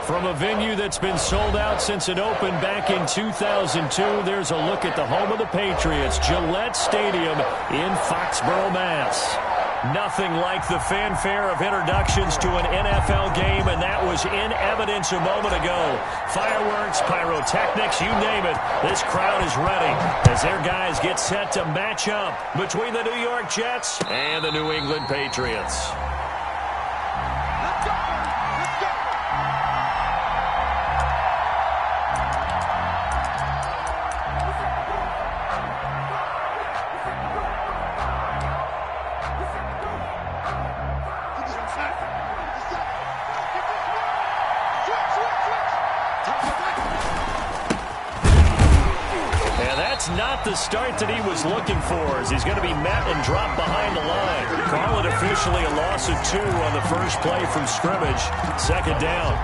From a venue that's been sold out since it opened back in 2002, there's a look at the home of the Patriots, Gillette Stadium in Foxborough, Mass. Nothing like the fanfare of introductions to an NFL game, and that was in evidence a moment ago. Fireworks, pyrotechnics, you name it. This crowd is ready as their guys get set to match up between the New York Jets and the New England Patriots. Not the start that he was looking for, as he's going to be met and dropped behind the line. Call it officially a loss of 2 on the first play from scrimmage. Second down.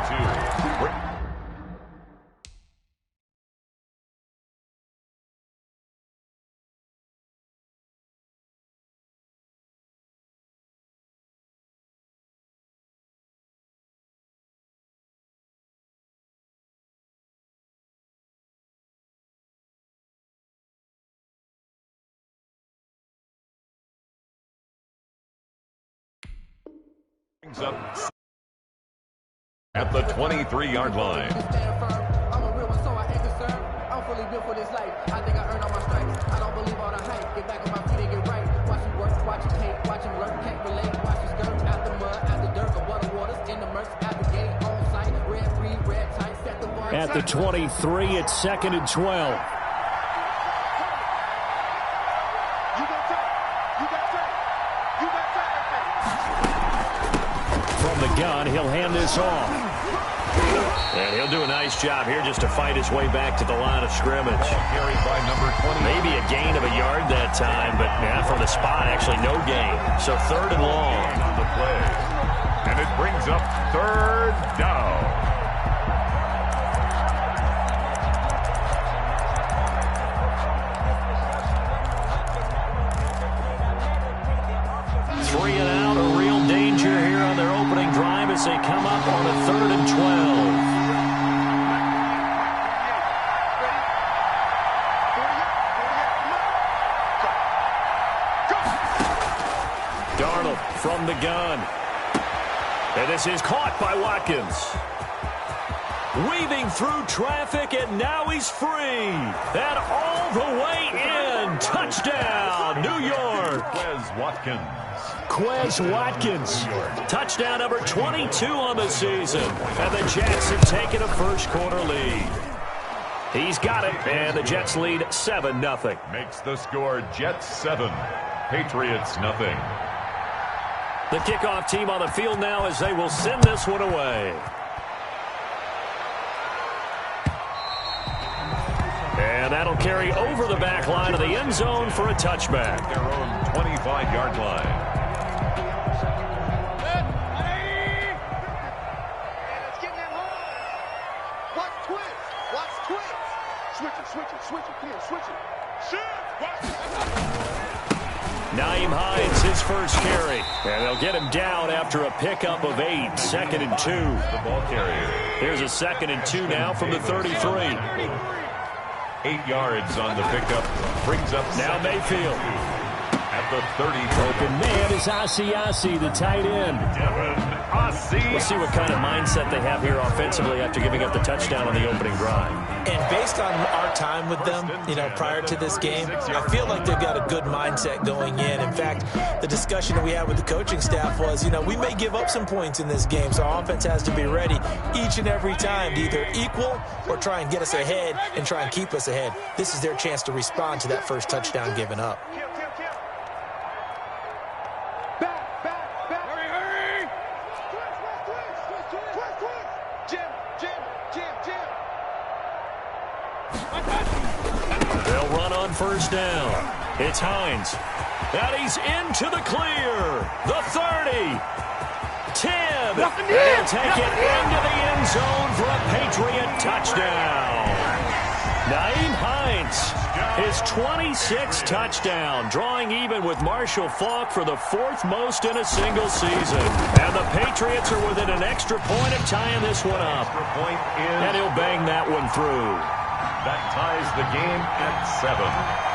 Up at the 23-yard line. I'm a real one, so I ain't concerned. I'm fully built for this life. I think I earned all my stripes. I don't believe all the hype. Get back on my feet and get right. Watch him work, watch him hate, watch him lurk, can't relate. Watch him skirt out the mud, out the dirt, above the waters, in the murks, out the gate, on sight, red free, red tight, set the bar. At the 23, it's 2nd and 12. Gun, he'll hand this off. And he'll do a nice job here just to fight his way back to the line of scrimmage. Carried by number 20. Maybe a gain of a yard that time, but from the spot, actually no gain. So 3rd and long. On the play. And it brings up 3rd down. Three and out, a real danger here on their opening drive as they come up on a 3rd and 12. Darnold from the gun. And this is caught by Watkins. Weaving through traffic, and now he's free. And all the way in. Touchdown, New York. Quez Watkins. Touchdown number 22 on the season. And the Jets have taken a first-quarter lead. He's got it, and the Jets lead 7-0. Makes the score Jets 7, Patriots 0. The kickoff team on the field now as they will send this one away. And that'll carry over the back line of the end zone for a touchback. Their own 25-yard line. Naeem Hines, his first carry. And they'll get him down after a pickup of 8. 2nd and 2. The ball carrier. Here's a 2nd and 2 now from the 33. 8 yards on the pickup. Brings up now Mayfield. At the 30. Open man is Asiasi, the tight end. We'll see what kind of mindset they have here offensively after giving up the touchdown on the opening drive. And based on our time with them, prior to this game, I feel like they've got a good mindset going in. In fact, the discussion that we had with the coaching staff was, we may give up some points in this game, so our offense has to be ready each and every time to either equal or try and get us ahead and try and keep us ahead. This is their chance to respond to that first touchdown given up. They'll run on first down. It's Hines. And he's into the clear. The 30. 10. They'll take it into the end zone for a Patriot touchdown. Nyheim Hines, his 26th touchdown, drawing even with Marshall Faulk for the 4th most in a single season. And the Patriots are within an extra point of tying this one up. And he'll bang that one through. That ties the game at 7.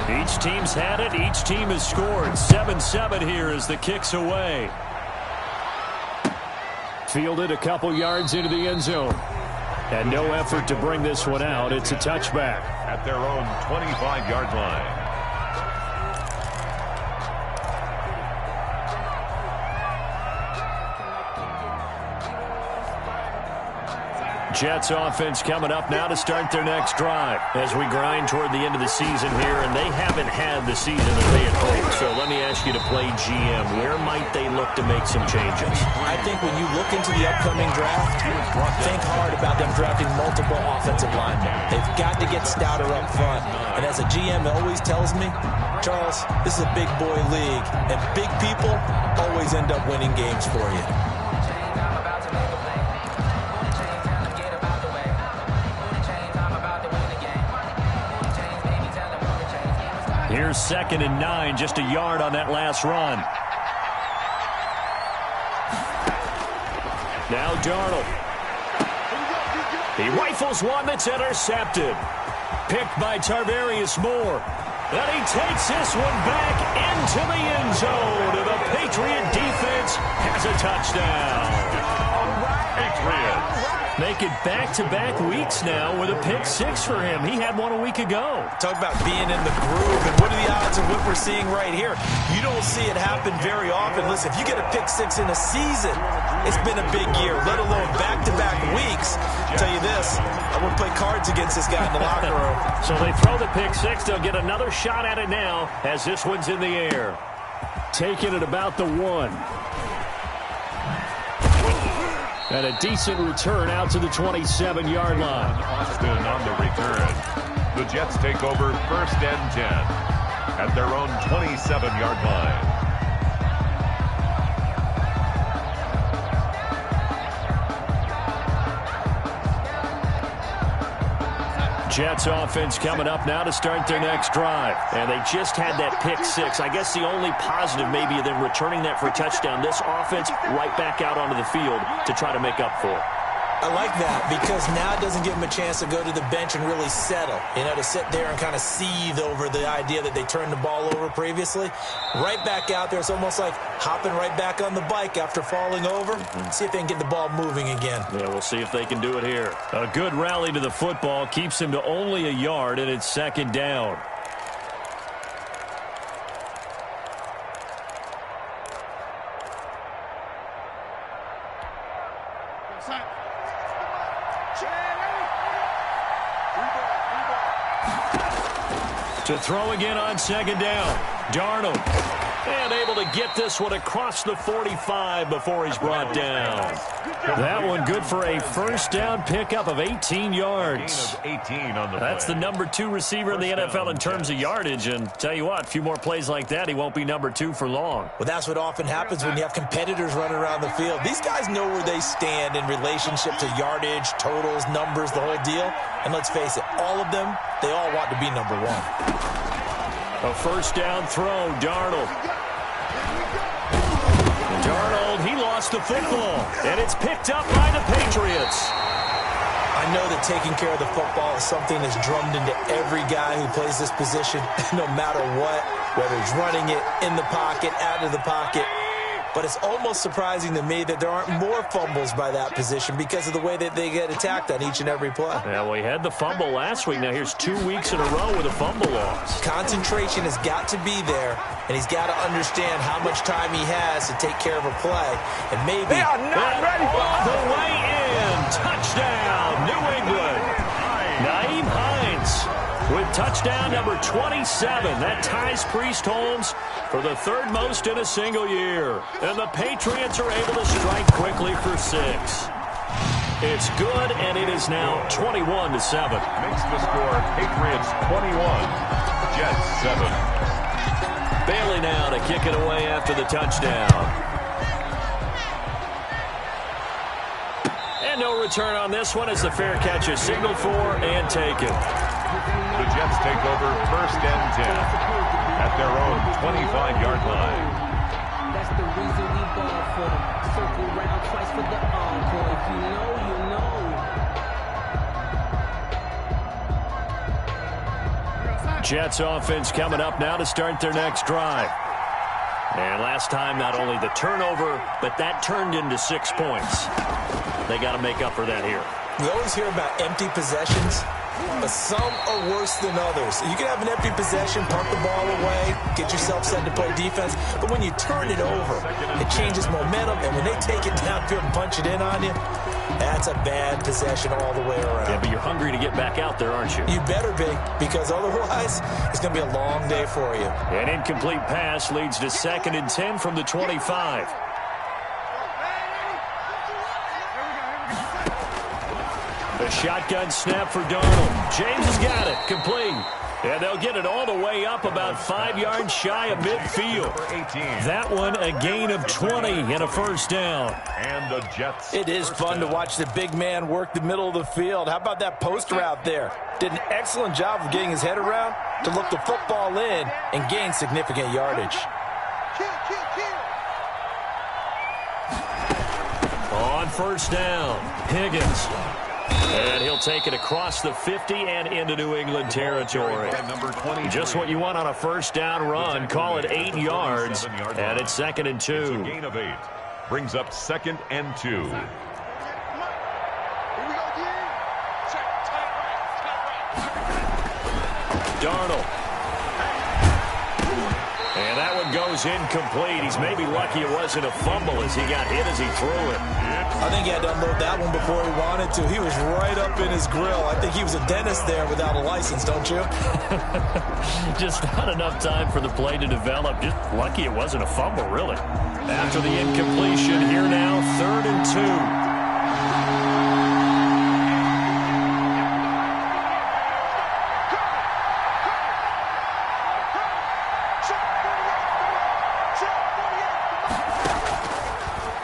Each team's had it. Each team has scored. 7-7 here as the kick's away. Fielded a couple yards into the end zone. And no effort to bring this one out. It's a touchback. At their own 25-yard line. Jets offense coming up now to start their next drive as we grind toward the end of the season here, and they haven't had the season that they had hoped. So let me ask you to play GM. Where might they look to make some changes? I think when you look into the upcoming draft, think hard about them drafting multiple offensive linemen. They've got to get stouter up front. And as a GM always tells me, Charles, this is a big boy league, and big people always end up winning games for you. Here's 2nd and 9, just a yard on that last run. Now Darnold. He rifles one that's intercepted. Picked by Tarvarius Moore. And he takes this one back into the end zone. And the Patriot defense has a touchdown. Patriots. Make it back-to-back weeks now with a pick-6 for him. He had one a week ago. Talk about being in the groove, and what are the odds of what we're seeing right here? You don't see it happen very often. Listen, if you get a pick-6 in a season, it's been a big year, let alone back-to-back weeks. I'll tell you this, I wouldn't play cards against this guy in the locker room. So they throw the pick-6. They'll get another shot at it now as this one's in the air. Taking it about the 1. And a decent return out to the 27-yard line. Austin on the return. The Jets take over 1st and 10 at their own 27-yard line. Jets offense coming up now to start their next drive. And they just had that pick-6. I guess the only positive maybe of them returning that for a touchdown. This offense right back out onto the field to try to make up for it. I like that because now it doesn't give them a chance to go to the bench and really settle, to sit there and kind of seethe over the idea that they turned the ball over previously. Right back out there, it's almost like hopping right back on the bike after falling over. See if they can get the ball moving again. Yeah, we'll see if they can do it here. A good rally to the football keeps him to only a yard, and it's 2nd down. To throw again on 2nd down. Darnold. And able to get this one across the 45 before he's brought down. That one good for a 1st down pickup of 18 yards. 18 on the That's the number 2 receiver in the NFL in terms of yardage. And tell you what, a few more plays like that, he won't be number 2 for long. Well, that's what often happens when you have competitors running around the field. These guys know where they stand in relationship to yardage, totals, numbers, the whole deal. And let's face it, all of them, they all want to be number 1. A 1st down throw, Darnold. Darnold, he lost the football, and it's picked up by the Patriots. I know that taking care of the football is something that's drummed into every guy who plays this position, no matter what, whether he's running it, in the pocket, out of the pocket. But it's almost surprising to me that there aren't more fumbles by that position because of the way that they get attacked on each and every play. Yeah, well, he had the fumble last week. Now here's 2 weeks in a row with a fumble loss. Concentration has got to be there, and he's got to understand how much time he has to take care of a play. And maybe they are not ready for the way in. Touchdown, New England. Nyheim Hines with touchdown number 27. That ties Priest Holmes for the 3rd most in a single year. And the Patriots are able to strike quickly for 6. It's good, and it is now 21-7. Makes the score Patriots 21, Jets 7. Bailey now to kick it away after the touchdown. And no return on this one as the fair catch is signaled for and taken. The Jets take over 1st and 10 at their own 25-yard line. That's the reason we ball for them. Circle round twice for the encore. If you know, you know. Jets offense coming up now to start their next drive. And last time, not only the turnover, but that turned into 6 points. They got to make up for that here. We always hear about empty possessions, but some are worse than others. You can have an empty possession, punt the ball away, get yourself set to play defense, but when you turn it over, it changes momentum, and when they take it downfield and punch it in on you, that's a bad possession all the way around. Yeah, but you're hungry to get back out there, aren't you? You better be, because otherwise, it's going to be a long day for you. An incomplete pass leads to 2nd and 10 from the 25. The shotgun snap for Darnold. James has got it. Complete. And they'll get it all the way up about 5 yards shy of midfield. That one a gain of 20 and a 1st down. And the Jets. It is fun to watch the big man work the middle of the field. How about that post route there? Did an excellent job of getting his head around to look the football in and gain significant yardage. On 1st down, Higgins. And he'll take it across the 50 and into New England territory. Just what you want on a 1st down run. Call it 8 yards, and it's 2nd and 2. It's a gain of 8. Brings up 2nd and 2. Darnold. And that one goes incomplete. He's maybe lucky it wasn't a fumble as he got hit as he threw it. I think he had to unload that one before he wanted to. He was right up in his grill. I think he was a dentist there without a license, don't you? Just not enough time for the play to develop. Just lucky it wasn't a fumble, really. After the incompletion, here now, 3rd and 2.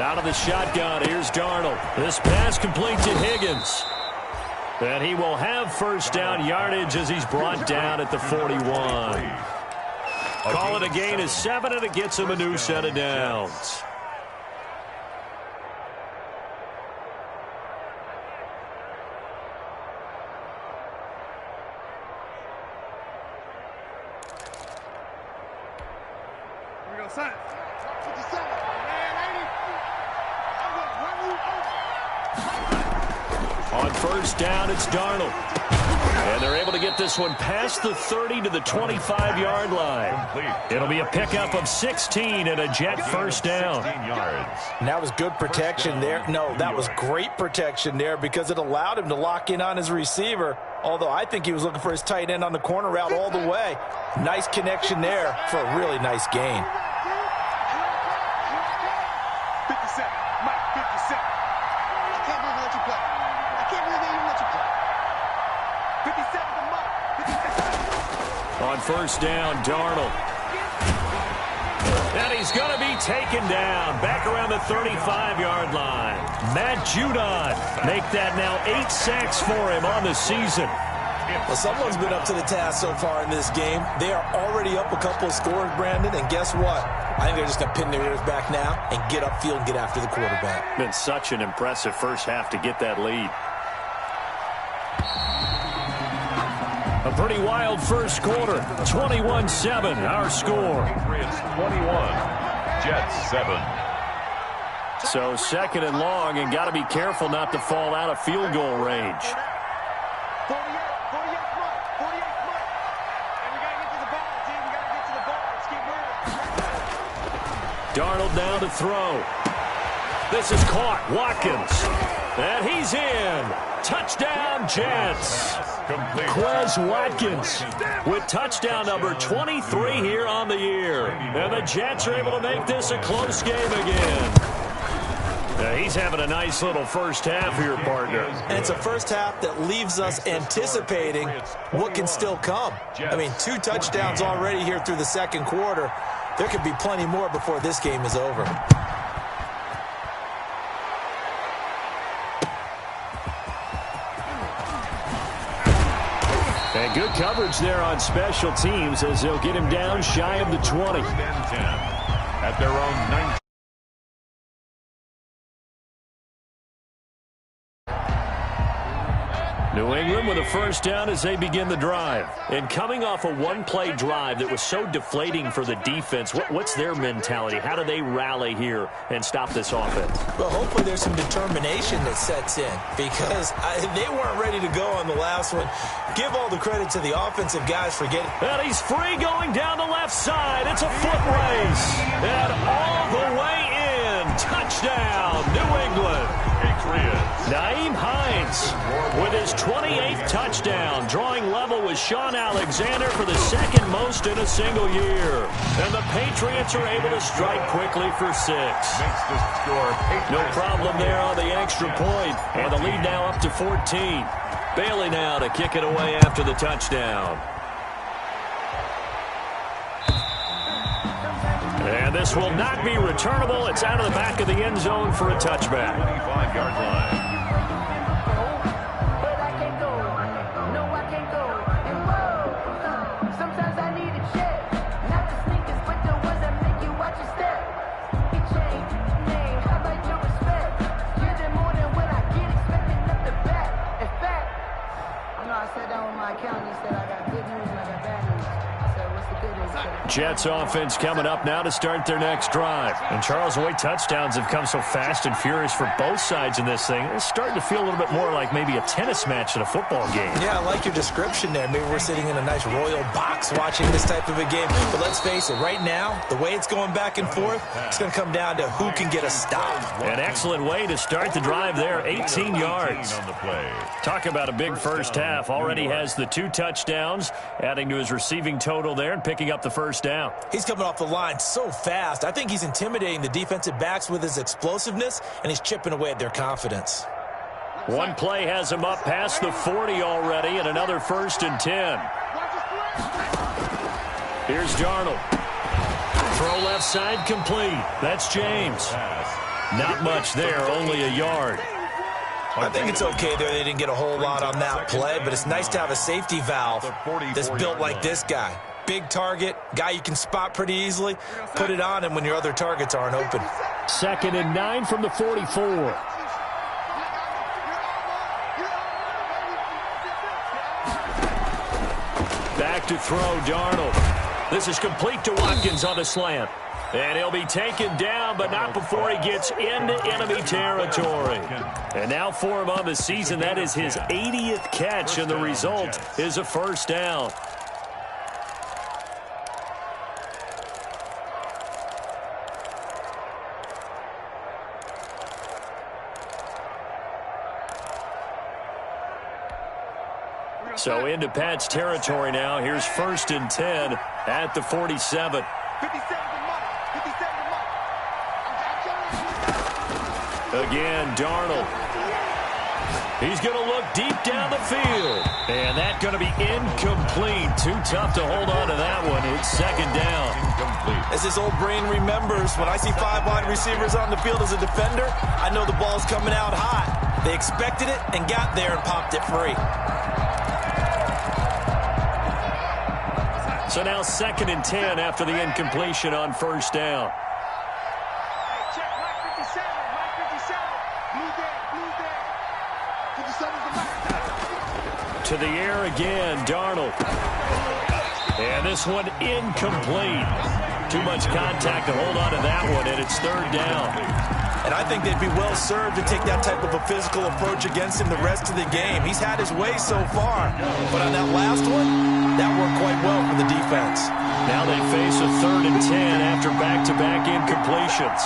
Out of the shotgun, here's Darnold. This pass complete to Higgins. And he will have 1st down yardage as he's brought down at the 41. Call it a gain of 7, and it gets him a new set of downs. Here we go, son. 57. On 1st down, it's Darnold. And they're able to get this one past the 30 to the 25-yard line. It'll be a pickup of 16 and a Jet 1st down. And that was good protection there. No, that was great protection there because it allowed him to lock in on his receiver. Although I think he was looking for his tight end on the corner route all the way. Nice connection there for a really nice gain. 57. Mike, 57. I can't believe they let you play. I can't believe they even let you play. 57 to Mike. 57. On 1st down, Darnold. And he's going to be taken down back around the 35-yard line. Matt Judon make that now 8 sacks for him on the season. Well, someone's been up to the task so far in this game. They are already up a couple of scores, Brandon, and guess what? I think they're just going to pin their ears back now and get upfield and get after the quarterback. Been such an impressive first half to get that lead. A pretty wild first quarter. 21-7, our score. It's 21. Jets 7. So 2nd and long, and got to be careful not to fall out of field goal range. 48 Mike. 48 Mike. And we got to get to the ball, team. We got to get to the ball. Let's keep moving. Darnold now to throw. This is caught. Watkins. And he's in. Touchdown, Jets. Quez Watkins with touchdown number 23 here on the year. And the Jets are able to make this a close game again. He's having a nice little first half here, partner. And it's a first half that leaves us anticipating what can still come. I mean, 2 touchdowns already here through the second quarter. There could be plenty more before this game is over. And good coverage there on special teams as they'll get him down shy of the 20. At their own 19. New England with a first down as they begin the drive. And coming off a one-play drive that was so deflating for the defense, what's their mentality? How do they rally here and stop this offense? Well, hopefully there's some determination that sets in because they weren't ready to go on the last one. Give all the credit to the offensive guys for getting... And he's free going down the left side. It's a foot race. And all the way in. Touchdown, New England. Nyheim Hines with his 28th touchdown, drawing level with Sean Alexander for the second most in a single year. And the Patriots are able to strike quickly for 6. No problem there on the extra point, and the lead now up to 14. Bailey now to kick it away after the touchdown. And this will not be returnable. It's out of the back of the end zone for a touchback. 25-yard line. Jets offense coming up now to start their next drive. And Charles, the way touchdowns have come so fast and furious for both sides in this thing, it's starting to feel a little bit more like maybe a tennis match than a football game. Yeah, I like your description there. Maybe we're sitting in a nice royal box watching this type of a game. But let's face it, right now, the way it's going back and forth, it's going to come down to who can get a stop. An excellent way to start the drive there, 18 yards. On the play. Talk about a big first half. Already has the 2 touchdowns, adding to his receiving total there and picking up the first down. He's coming off the line so fast. I think he's intimidating the defensive backs with his explosiveness, and he's chipping away at their confidence. One play has him up past the 40 already, and another 1st and 10. Here's Darnold. Throw left side complete. That's James. Not much there, only a yard. I think it's okay there. They didn't get a whole lot on that play, but it's nice to have a safety valve that's built like this guy. Big target, guy you can spot pretty easily. Put it on him when your other targets aren't open. 2nd and 9 from the 44. Back to throw, Darnold. This is complete to Watkins on the slant. And he'll be taken down, but not before he gets into enemy territory. And now for him on the season, that is his 80th catch, and the result is a first down. So into Pat's territory now. Here's 1st and 10 at the 47. 57 Again, Darnold. He's going to look deep down the field. And that's going to be incomplete. Too tough to hold on to that one. It's 2nd down. Incomplete. As his old brain remembers, when I see 5 wide receivers on the field as a defender, I know the ball's coming out hot. They expected it and got there and popped it free. So now 2nd and 10 after the incompletion on 1st down. Check, Mike 57, Mike 57. Blue there. 57's the mark. To the air again, Darnold. And this one incomplete. Too much contact to hold on to that one, and it's 3rd down. And I think they'd be well served to take that type of a physical approach against him the rest of the game. He's had his way so far. But on that last one, that worked quite well for the defense. Now they face a 3rd and 10 after back-to-back incompletions.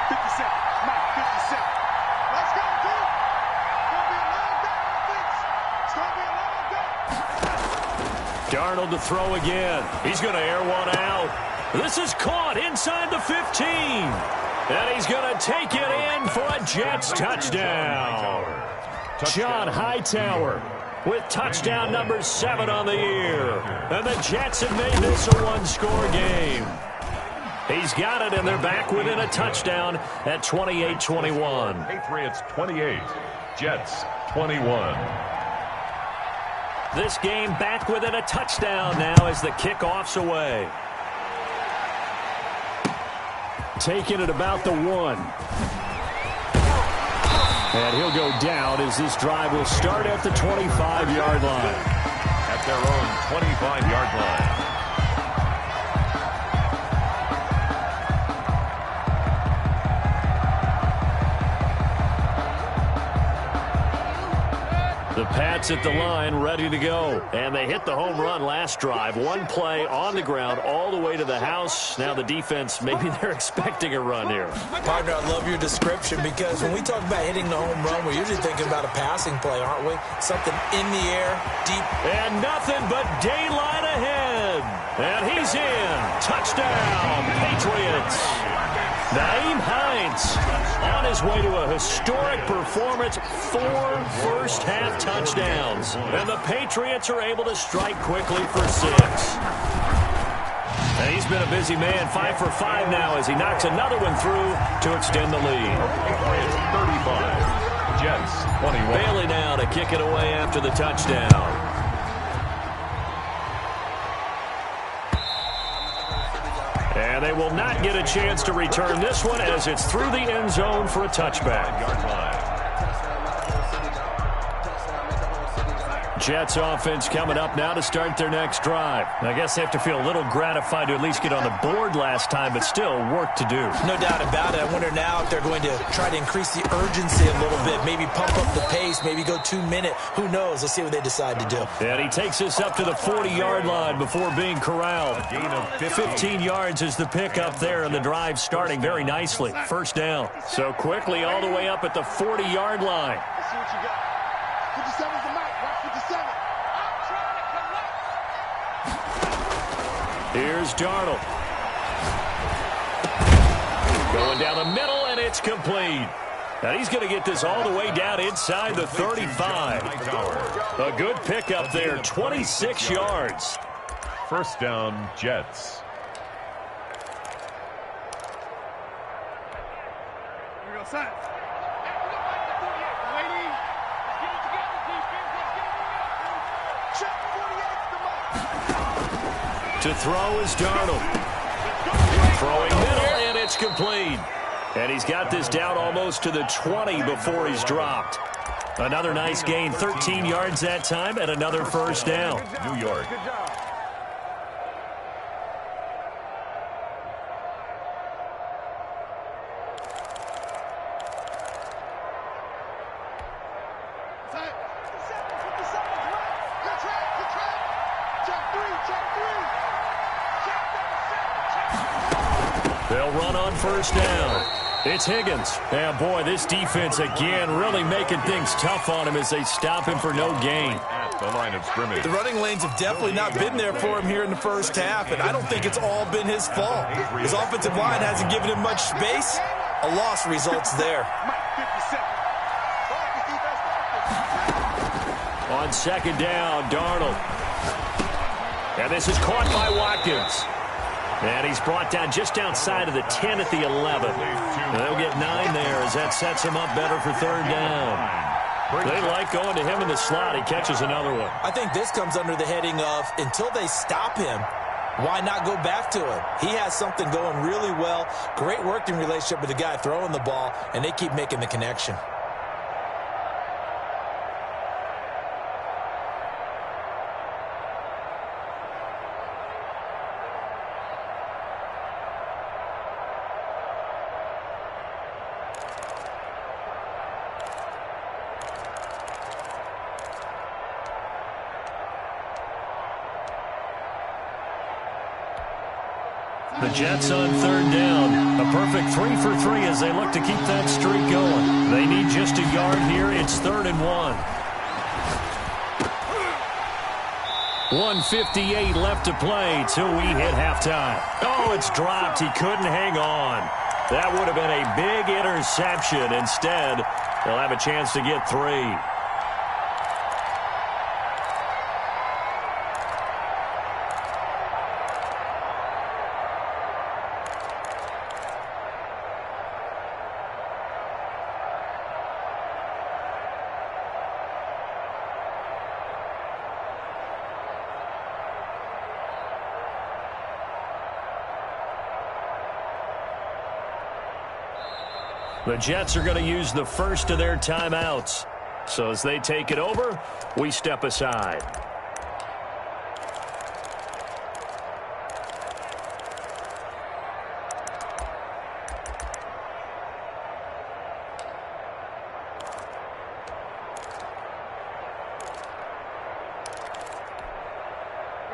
57, Mike 57. Let's go, dude. It's going to be a long day. Darnold to throw again. He's going to air one out. This is caught inside the 15. And he's going to take it in for a Jets touchdown. John Hightower with touchdown number 7 on the year. And the Jets have made this a one-score game. He's got it, and they're back within a touchdown at 28-21. Patriots 28, Jets 21. This game back within a touchdown now as the kickoff's away. Taking it about the 1. And he'll go down as this drive will start at the 25-yard line. At their own 25-yard line. The Pats at the line, ready to go. And they hit the home run last drive. One play on the ground all the way to the house. Now the defense, maybe they're expecting a run here. Partner, I love your description because when we talk about hitting the home run, we're usually thinking about a passing play, aren't we? Something in the air, deep. And nothing but daylight ahead. And he's in. Touchdown, Patriots. Naeem Hines on his way to a historic performance, 4 first-half touchdowns. And the Patriots are able to strike quickly for 6. And he's been a busy man, 5 for 5 now as he knocks another one through to extend the lead. Patriots 35, Jets 21. Bailey now to kick it away after the touchdown. And they will not get a chance to return this one as it's through the end zone for a touchback. Jets offense coming up now to start their next drive. I guess they have to feel a little gratified to at least get on the board last time, but still work to do. No doubt about it. I wonder now if they're going to try to increase the urgency a little bit, maybe pump up the pace, maybe go 2-minute. Who knows? Let's see what they decide to do. And he takes us up to the 40-yard line before being corralled. A gain of 15 yards is the pickup there, and the drive starting very nicely. First down. So quickly all the way up at the 40-yard line. Let's see what you got. 57's the mic. Watch 57. Here's Darnold. Going down the middle, and it's complete. And he's going to get this all the way down inside the 35. A good pickup there, 26 yards. First down, Jets. Here we go, son. To throw is Darnold. Throwing middle, and it's complete. And he's got this down almost to the 20 before he's dropped. Another nice gain, 13 yards that time, and another first down. New York. Good job. They'll run on first down. It's Higgins. And boy, this defense again really making things tough on him as they stop him for no gain. At the line of scrimmage. The running lanes have definitely not been there for him here in the first half, and I don't think it's all been his fault. His offensive line hasn't given him much space. A loss results there. On second down, Darnold. And this is caught by Watkins. And he's brought down just outside of the 10 at the 11. And they'll get 9 there as that sets him up better for third down. They like going to him in the slot. He catches another one. I think this comes under the heading of until they stop him, why not go back to him? He has something going really well. Great working relationship with the guy throwing the ball, and they keep making the connection. The Jets on third down. A perfect 3 for 3 as they look to keep that streak going. They need just a yard here. It's 3rd and 1. 1:58 left to play till we hit halftime. Oh, it's dropped. He couldn't hang on. That would have been a big interception. Instead, they'll have a chance to get 3. The Jets are going to use the first of their timeouts. So as they take it over, we step aside.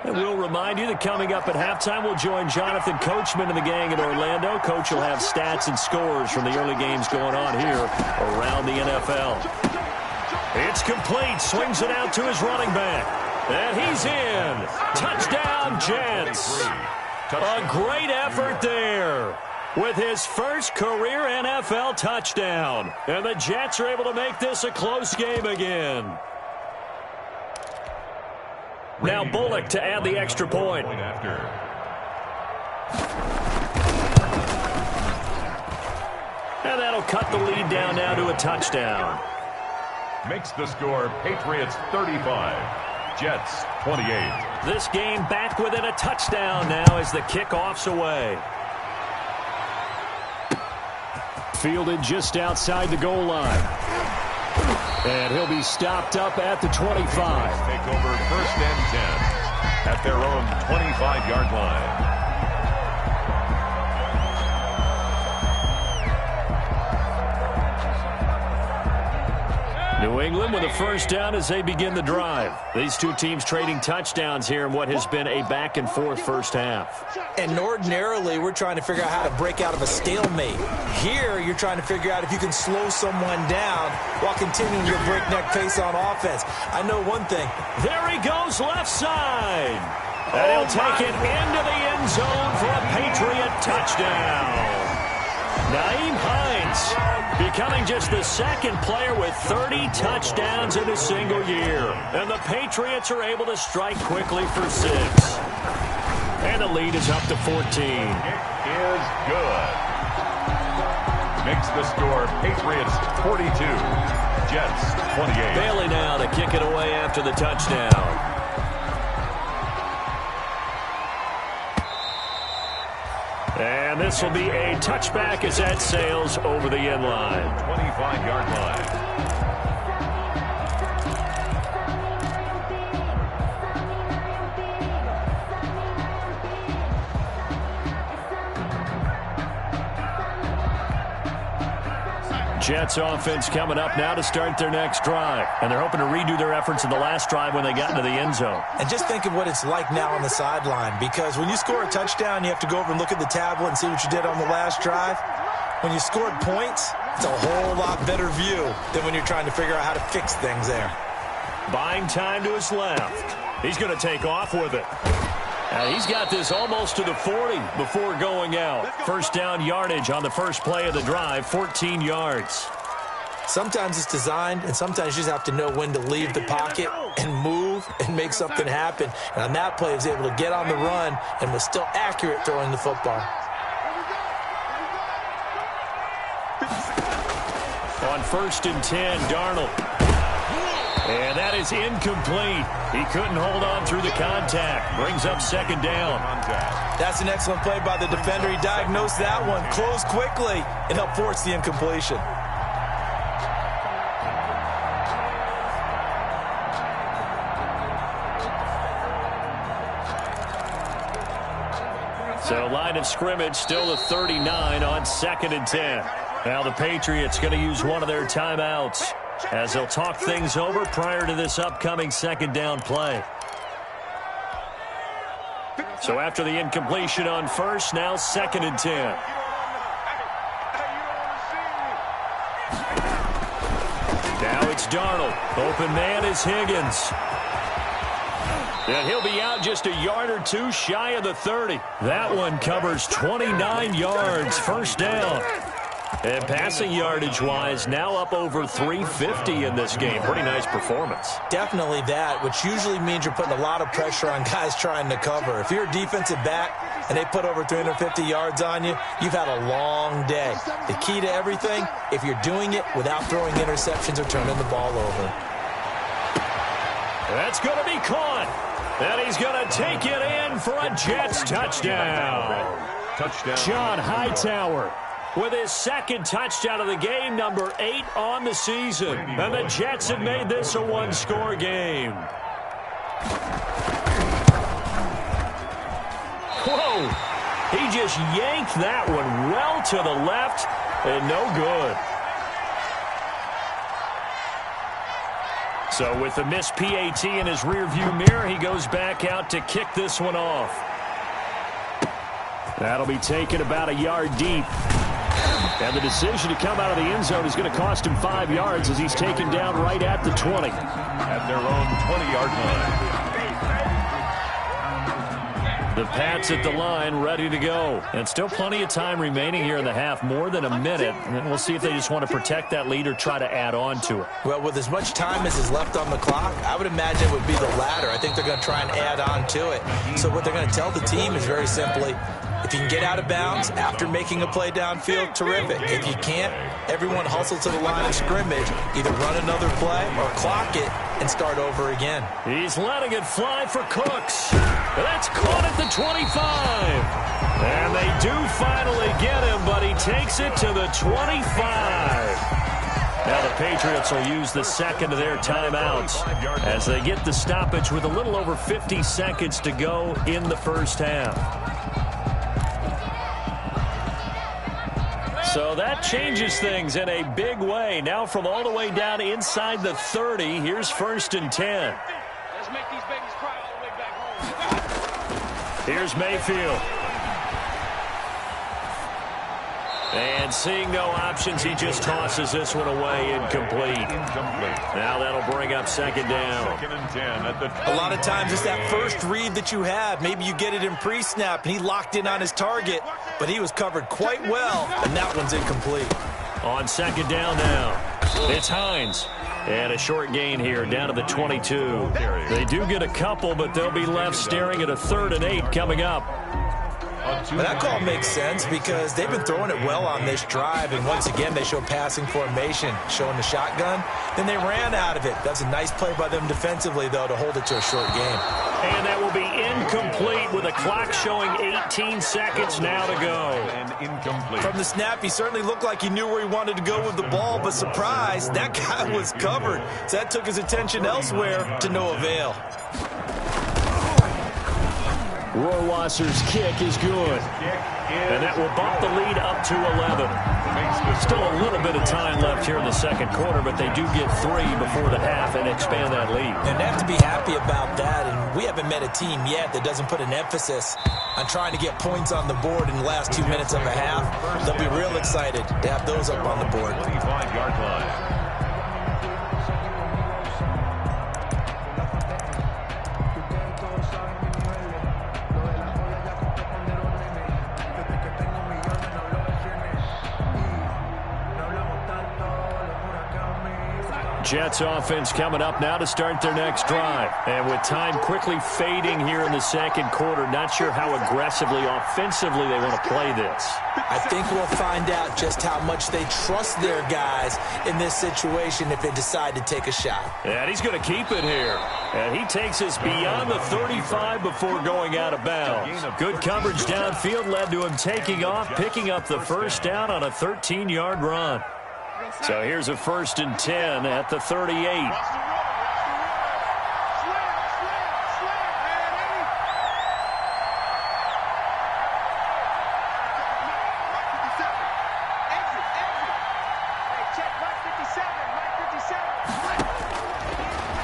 And we'll remind you that coming up at halftime, we'll join Jonathan Coachman and the gang in Orlando. Coach will have stats and scores from the early games going on here around the NFL. It's complete. Swings it out to his running back. And he's in. Touchdown, Jets. A great effort there with his first career NFL touchdown. And the Jets are able to make this a close game again. Now Bullock to add the extra point. And that'll cut the lead down now to a touchdown. Makes the score Patriots 35, Jets 28. This game back within a touchdown now as the kickoff's away. Fielded just outside the goal line. And he'll be stopped up at the 25. Take over 1st and 10 at their own 25-yard line. New England with a first down as they begin the drive. These two teams trading touchdowns here in what has been a back-and-forth first half. And ordinarily, we're trying to figure out how to break out of a stalemate. Here, you're trying to figure out if you can slow someone down while continuing your breakneck pace on offense. I know one thing. There he goes left side. And he'll take it into the end zone for a Patriot touchdown. Nyheim Hines becoming just the second player with 30 touchdowns in a single year. And the Patriots are able to strike quickly for 6. And the lead is up to 14. It is good. Makes the score Patriots 42, Jets 28. Bailey now to kick it away after the touchdown. And this will be a touchback as that sails over the end line. 25-yard line. Jets offense coming up now to start their next drive. And they're hoping to redo their efforts in the last drive when they got into the end zone. And just think of what it's like now on the sideline, because when you score a touchdown, you have to go over and look at the tablet and see what you did on the last drive. When you scored points, it's a whole lot better view than when you're trying to figure out how to fix things there. Buying time to his left. He's going to take off with it. And he's got this almost to the 40 before going out. First down yardage on the first play of the drive, 14 yards. Sometimes it's designed, and sometimes you just have to know when to leave the pocket and move and make something happen. And on that play, he was able to get on the run and was still accurate throwing the football. On 1st and 10, Darnold. And that is incomplete. He couldn't hold on through the contact. Brings up second down. That's an excellent play by the defender. He diagnosed that one, closed quickly, and helped force the incompletion. So line of scrimmage still a 39 on 2nd and 10. Now the Patriots going to use one of their timeouts as they'll talk things over prior to this upcoming second down play. So after the incompletion on first, now 2nd and 10. Now it's Darnold. Open man is Higgins. And he'll be out just a yard or two shy of the 30. That one covers 29 yards, first down. And passing yardage-wise, now up over 350 in this game. Pretty nice performance. Definitely that, which usually means you're putting a lot of pressure on guys trying to cover. If you're a defensive back and they put over 350 yards on you, you've had a long day. The key to everything, if you're doing it without throwing interceptions or turning the ball over. That's going to be caught. And he's going to take it in for a Jets touchdown. John Hightower with his second touchdown of the game, number 8 on the season. And the Jets have made this a one-score game. Whoa! He just yanked that one well to the left and no good. So with the missed PAT in his rearview mirror, he goes back out to kick this one off. That'll be taken about a yard deep. And the decision to come out of the end zone is going to cost him 5 yards as he's taken down right at the 20. At their own 20-yard line. The Pats at the line, ready to go. And still plenty of time remaining here in the half, more than a minute. And we'll see if they just want to protect that lead or try to add on to it. Well, with as much time as is left on the clock, I would imagine it would be the latter. I think they're going to try and add on to it. So what they're going to tell the team is very simply, if you can get out of bounds after making a play downfield, terrific. If you can't, everyone hustle to the line of scrimmage, either run another play or clock it and start over again. He's letting it fly for Cooks. That's caught at the 25. And they do finally get him, but he takes it to the 25. Now the Patriots will use the second of their timeouts as they get the stoppage with a little over 50 seconds to go in the first half. So that changes things in a big way. Now from all the way down inside the 30, here's 1st and 10. Let's make these babies cry all the way back home. Here's Mayfield. And seeing no options, he just tosses this one away, incomplete. Now that'll bring up second down. 2nd and 10 at the A lot of times it's that first read that you have. Maybe you get it in pre-snap, and he locked in on his target, but he was covered quite well, and that one's incomplete. On second down now, it's Hines. And a short gain here, down to the 22. They do get a couple, but they'll be left staring at a 3rd and 8 coming up. But that call makes sense because they've been throwing it well on this drive, and once again they show passing formation, showing the shotgun. Then they ran out of it. That's a nice play by them defensively, though, to hold it to a short game. And that will be incomplete with a clock showing 18 seconds now to go. and incomplete. From the snap, he certainly looked like he knew where he wanted to go with the ball, but surprise, that guy was covered. So that took his attention elsewhere to no avail. Rohrwasser's kick is good. And that will bump the lead up to 11. Still a little bit of time left here in the second quarter, but they do get 3 before the half and expand that lead. And they have to be happy about that, and we haven't met a team yet that doesn't put an emphasis on trying to get points on the board in the last 2 minutes of a half. They'll be real excited to have those up on the board. 25-yard line. Jets offense coming up now to start their next drive. And with time quickly fading here in the second quarter, not sure how aggressively, offensively they want to play this. I think we'll find out just how much they trust their guys in this situation if they decide to take a shot. And he's going to keep it here. And he takes us beyond the 35 before going out of bounds. Good coverage downfield led to him taking off, picking up the first down on a 13-yard run. So here's a 1st and 10 at the 38.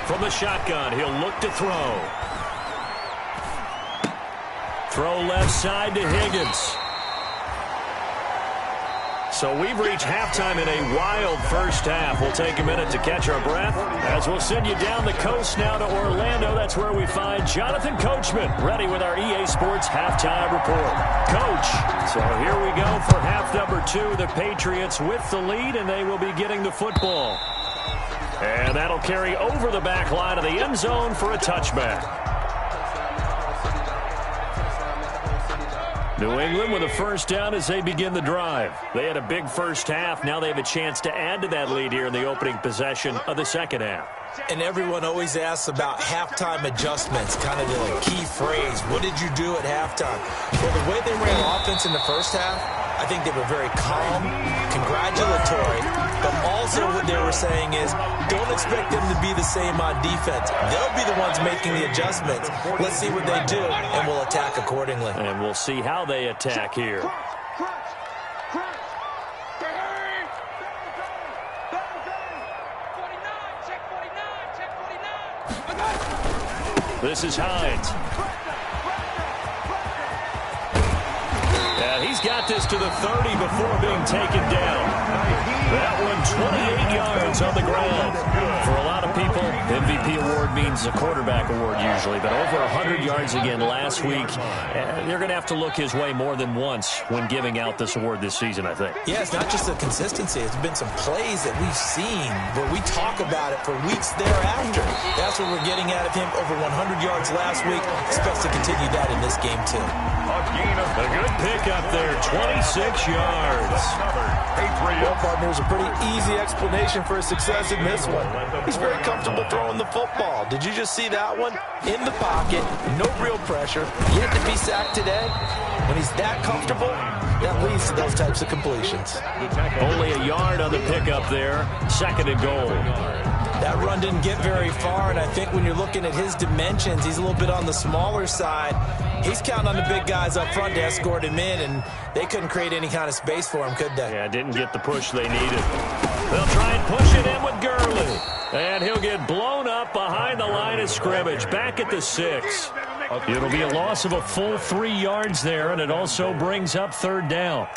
From the shotgun, he'll look to throw. Throw left side to Higgins. So we've reached halftime in a wild first half. We'll take a minute to catch our breath as we'll send you down the coast now to Orlando. That's where we find Jonathan Coachman ready with our EA Sports halftime report. Coach, so here we go for half number 2. The Patriots with the lead, and they will be getting the football. And that'll carry over the back line of the end zone for a touchback. New England with a first down as they begin the drive. They had a big first half. Now they have a chance to add to that lead here in the opening possession of the second half. And everyone always asks about halftime adjustments, kind of the key phrase. What did you do at halftime? Well, the way they ran offense in the first half, I think they were very calm, congratulatory, but also what they were saying is don't expect them to be the same on defense. They'll be the ones making the adjustments. Let's see what they do, and we'll attack accordingly. And we'll see how they attack here. This is Hines. And he's got this to the 30 before being taken down. That one 28 yards on the ground. For a lot of people, MVP award means a quarterback award usually, but over 100 yards again last week. They're going to have to look his way more than once when giving out this award this season, I think. Yeah, it's not just the consistency. It's been some plays that we've seen where we talk about it for weeks thereafter. That's what we're getting out of him. Over 100 yards last week. Expects to continue that in this game, too. A good pickup there, 26 yards. Well, partner, there's a pretty easy explanation for his success in this one. He's very comfortable throwing the football. Did you just see that one? In the pocket, no real pressure. Yet to be sacked today. When he's that comfortable, that leads to those types of completions. Only a yard on the pickup there. Second and goal. That run didn't get very far, and I think when you're looking at his dimensions, he's a little bit on the smaller side. He's counting on the big guys up front to escort him in, and they couldn't create any kind of space for him, could they? Yeah, didn't get the push they needed. They'll try and push it in with Gurley. And he'll get blown up behind the line of scrimmage, back at the 6. It'll be a loss of a full 3 yards there, and it also brings up third down.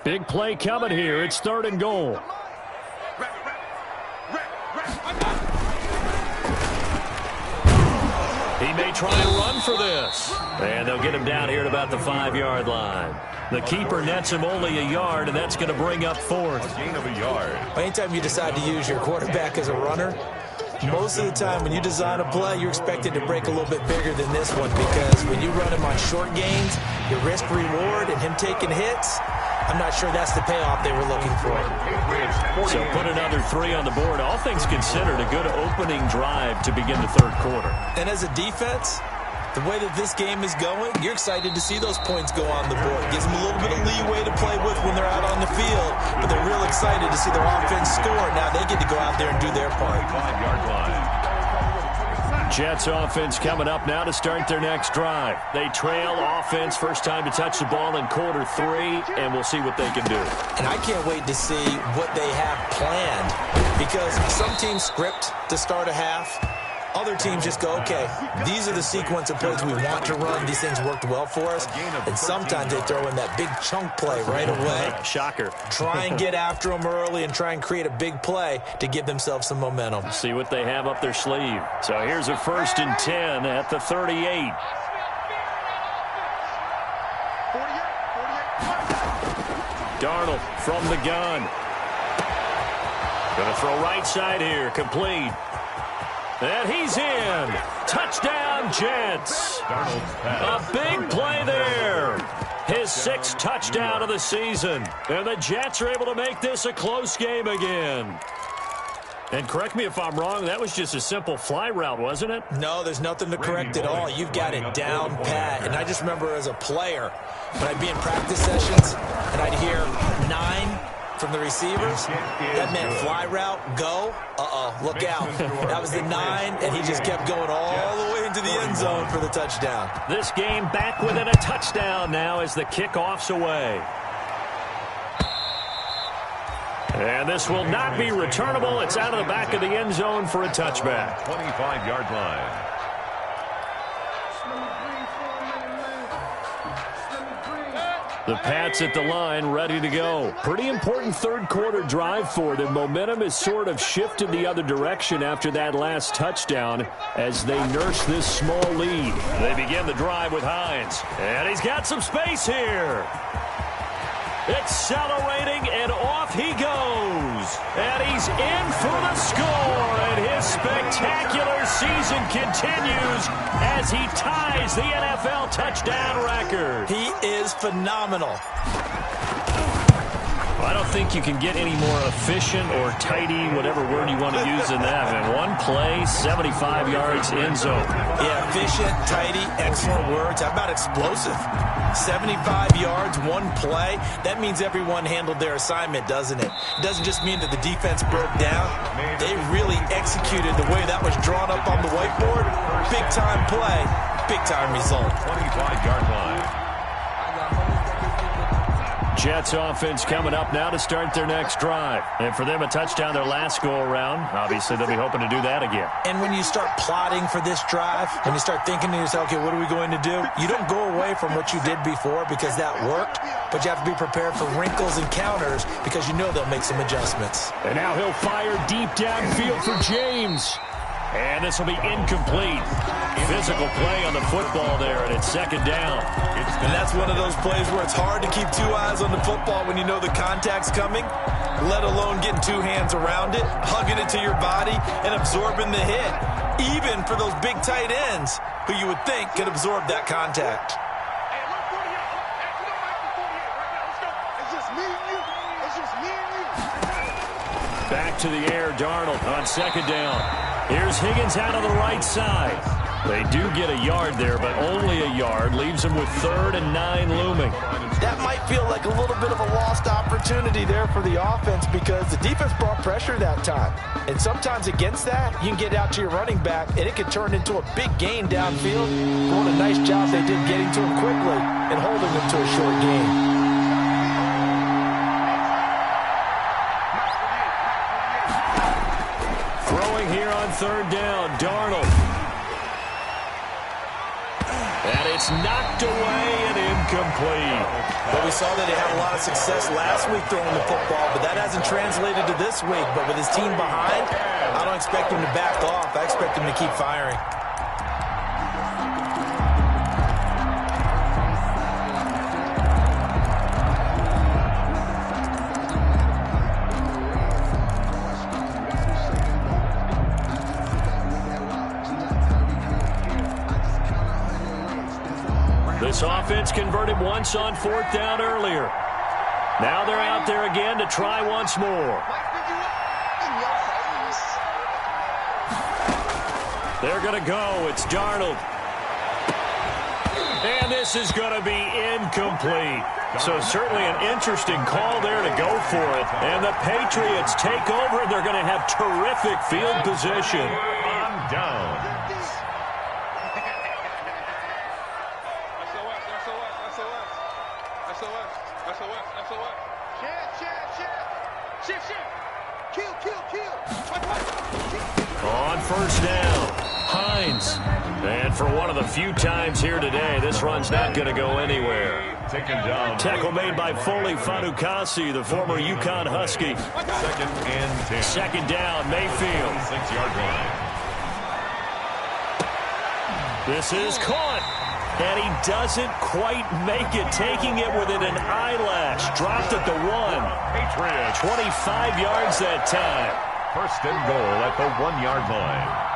Big play coming here. It's third and goal. He may try and run for this. And they'll get him down here at about the 5-yard line. The keeper nets him only a yard, and that's going to bring up fourth. A gain of a yard. Anytime you decide to use your quarterback as a runner, most of the time when you design a play, you're expected to break a little bit bigger than this one, because when you run him on short gains, your risk-reward and him taking hits, I'm not sure that's the payoff they were looking for. So put another 3 on the board. All things considered, a good opening drive to begin the third quarter. And as a defense, the way that this game is going, you're excited to see those points go on the board. Gives them a little bit of leeway to play with when they're out on the field, but they're real excited to see their offense score. Now they get to go out there and do their part. 5-yard line. Jets offense coming up now to start their next drive. They trail offense, first time to touch the ball in quarter 3, and we'll see what they can do. And I can't wait to see what they have planned, because some teams script to start a half. Other teams just go, okay, these are the sequence of plays we want to run. These things worked well for us. And sometimes they throw in that big chunk play right away. Shocker. Try and get after them early and try and create a big play to give themselves some momentum. See what they have up their sleeve. So here's a 1st and 10 at the 38. Darnold from the gun. Going to throw right side here. Complete. And he's in. Touchdown, Jets. A big play there. His 6th touchdown of the season. And the Jets are able to make this a close game again. And correct me if I'm wrong, that was just a simple fly route, wasn't it? No, there's nothing to correct at all. You've got it down pat. And I just remember as a player, when I'd be in practice sessions and I'd hear 9 from the receivers, that meant fly route, go, look out. That was the 9, and he just kept going all the way into the end zone for the touchdown. This game back within a touchdown now as the kickoff's away. And this will not be returnable. It's out of the back of the end zone for a touchback. 25-yard line. The Pats at the line, ready to go. Pretty important third-quarter drive for them. Momentum has sort of shifted the other direction after that last touchdown as they nurse this small lead. They begin the drive with Hines. And he's got some space here. Accelerating, and off he goes. And he's in for the score. And his spectacular season continues as he ties the NFL touchdown record. He is phenomenal. I don't think you can get any more efficient or tidy, whatever word you want to use in that. And one play, 75 yards, end zone. Yeah, efficient, tidy, excellent words. How about explosive? 75 yards, one play. That means everyone handled their assignment, doesn't it? It doesn't just mean that the defense broke down. They really executed the way that was drawn up on the whiteboard. Big-time play, big-time result. 25-yard line. Jets offense coming up now to start their next drive. And for them, a touchdown their last go-around. Obviously, they'll be hoping to do that again. And when you start plotting for this drive, when you start thinking to yourself, okay, what are we going to do? You don't go away from what you did before because that worked, but you have to be prepared for wrinkles and counters because you know they'll make some adjustments. And now he'll fire deep downfield for James. And this will be incomplete. Physical play on the football there, and it's second down. And that's one of those plays where it's hard to keep two eyes on the football when you know the contact's coming, let alone getting two hands around it, hugging it to your body, and absorbing the hit. Even for those big tight ends who you would think could absorb that contact. Back to the air, Darnold on second down. Here's Higgins out of the right side. They do get a yard there, but only a yard. Leaves them with 3rd and 9 looming. That might feel like a little bit of a lost opportunity there for the offense because the defense brought pressure that time. And sometimes against that, you can get out to your running back, and it could turn into a big gain downfield. What a nice job they did getting to him quickly and holding him to a short gain. Third down, Darnold. And it's knocked away and incomplete. Well, we saw that he had a lot of success last week throwing the football, but that hasn't translated to this week. But with his team behind, I don't expect him to back off. I expect him to keep firing. This offense converted once on 4th down earlier. Now they're out there again to try once more. They're going to go. It's Darnold. And this is going to be incomplete. So certainly an interesting call there to go for it. And the Patriots take over, and they're going to have terrific field position. On down. On first down, Hines. And for one of the few times here today, this run's not going to go anywhere. Taken down. Tackle made by Foley Fanukasi, the former UConn Husky. 2nd and 10. Second down, Mayfield. 6-yard line. This is caught. And he doesn't quite make it, taking it within an eyelash. Dropped at the 1. Patriots. 25 yards that time. 1st and goal at the 1-yard line.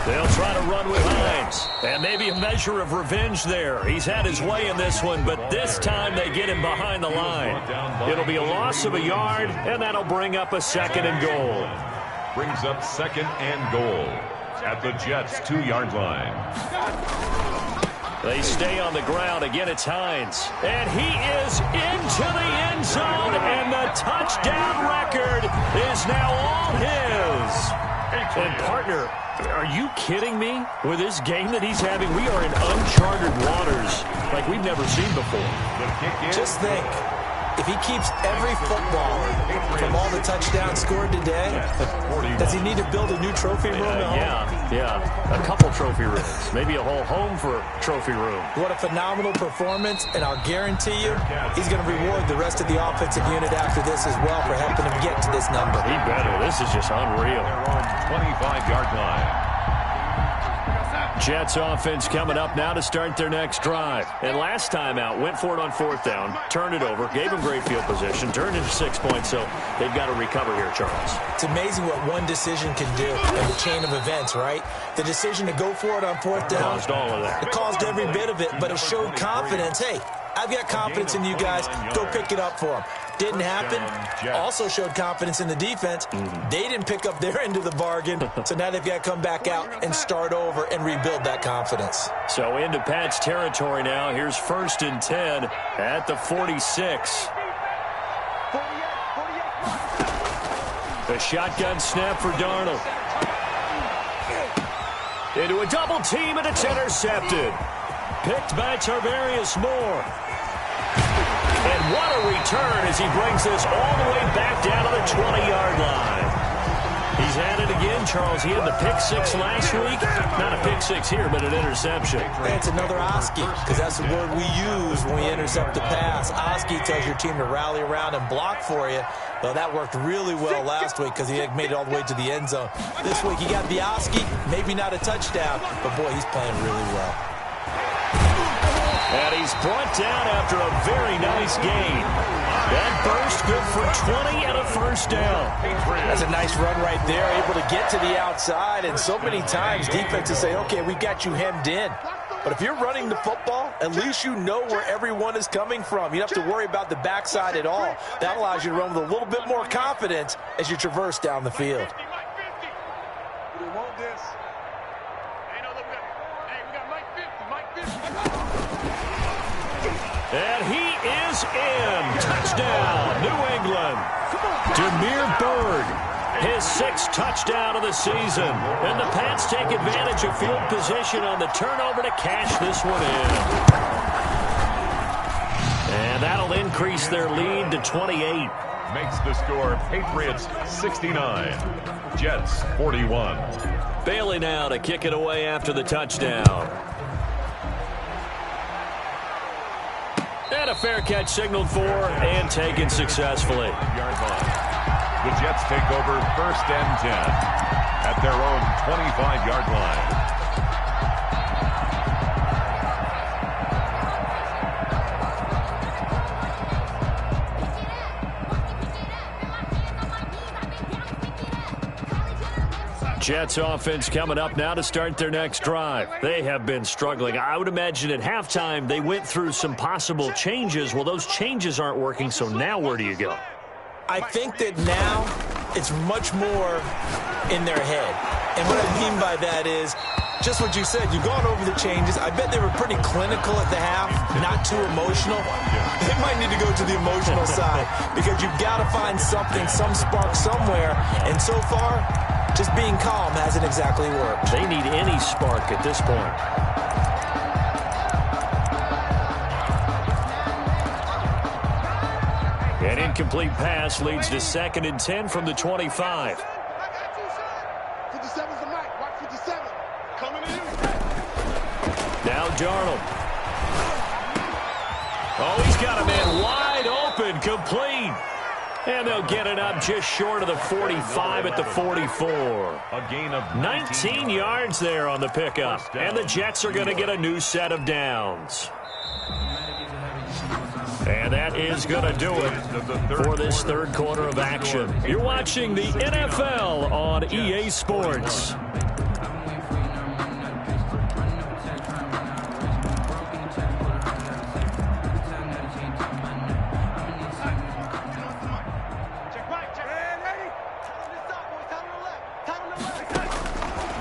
They'll try to run with Hines. And maybe a measure of revenge there. He's had his way in this one, but this time they get him behind the line. It'll be a loss of a yard, and that'll bring up a 2nd and goal. Brings up 2nd and goal at the Jets' 2-yard line. They stay on the ground. Again, it's Hines. And he is into the end zone, and the touchdown record is now all his. And partner, are you kidding me? With this game that he's having, we are in uncharted waters like we've never seen before. Just think, if he keeps every footballer from all the touchdowns scored today, does he need to build a new trophy room at home? Yeah. A couple trophy rooms. Maybe a whole home for trophy room. What a phenomenal performance, and I'll guarantee you he's going to reward the rest of the offensive unit after this as well for helping him get to this number. He better. This is just unreal. Their own 25-yard line. Jets offense coming up now to start their next drive. And last time out, went for it on 4th down, turned it over, gave them great field position, turned into 6 points, so they've got to recover here, Charles. It's amazing what one decision can do in the chain of events, right? The decision to go for it on 4th down. Caused all of that. It caused every bit of it, but it showed confidence. Hey, I've got confidence in you guys. Go pick it up for them. Didn't happen. Also showed confidence in the defense. They didn't pick up their end of the bargain, so now they've got to come back out and start over and rebuild that confidence. So into Pat's territory now. Here's 1st and 10 at the 46. The shotgun snap for Darnold. Into a double team, and it's intercepted. Picked by Tarvarius Moore. And what a return as he brings this all the way back down to the 20-yard line. He's had it again, Charles. He had the pick 6 last week. Not a pick 6 here, but an interception. That's another Oski, because that's the word we use when we intercept the pass. Oski tells your team to rally around and block for you. Well, that worked really well last week because he had made it all the way to the end zone. This week, he got the Oski, maybe not a touchdown, but boy, he's playing really well. And he's brought down after a very nice gain. That burst good for 20 and a 1st down. That's a nice run right there, able to get to the outside. And so many times defenses say, okay, we got you hemmed in. But if you're running the football, at least you know where everyone is coming from. You don't have to worry about the backside at all. That allows you to run with a little bit more confidence as you traverse down the field. And he is in. Touchdown, New England. Demir Bird, his 6th touchdown of the season. And the Pats take advantage of field position on the turnover to cash this one in. And that'll increase their lead to 28. Makes the score Patriots 69, Jets 41. Bailey now to kick it away after the touchdown. And a fair catch signaled for and taken successfully. The Jets take over 1st and 10 at their own 25-yard line. Jets offense coming up now to start their next drive. They have been struggling. I would imagine at halftime they went through some possible changes. Well, those changes aren't working, so now where do you go? I think that now it's much more in their head. And what I mean by that is just what you said. You've gone over the changes. I bet they were pretty clinical at the half, not too emotional. They might need to go to the emotional side because you've got to find something, some spark somewhere. And so far, just being calm hasn't exactly worked. They need any spark at this point. An incomplete pass leads to 2nd and 10 from the 25. 57's the mic. Watch 57. Coming in. Now Darnold. Oh, he's got a man wide open, complete. And they'll get it up just short of the 45 at the 44. A gain of 19 yards there on the pickup. And the Jets are going to get a new set of downs. And that is going to do it for this 3rd quarter of action. You're watching the NFL on EA Sports.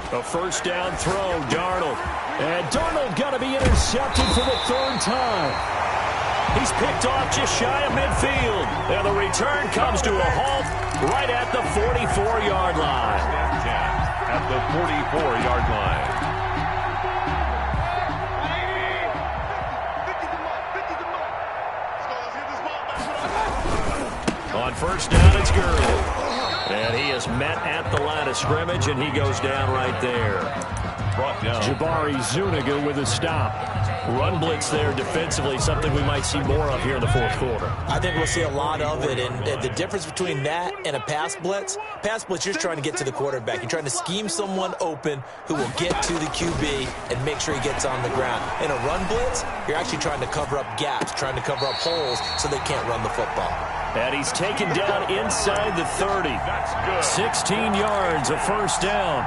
A 1st down throw, Darnold. And Darnold got to be intercepted for the 3rd time. He's picked off just shy of midfield. And the return comes to a halt right at the 44-yard line. At the 44-yard line. On first down, it's Gurley. And he is met at the line of scrimmage, and he goes down right there. Brought down. Jabari Zuniga with a stop. Run blitz there defensively, something we might see more of here in the fourth quarter. I think we'll see a lot of it, and the difference between that and a pass blitz, you're just trying to get to the quarterback. You're trying to scheme someone open who will get to the QB and make sure he gets on the ground. In a run blitz, you're actually trying to cover up gaps, trying to cover up holes so they can't run the football. And he's taken down inside the 30. 16 yards, a first down.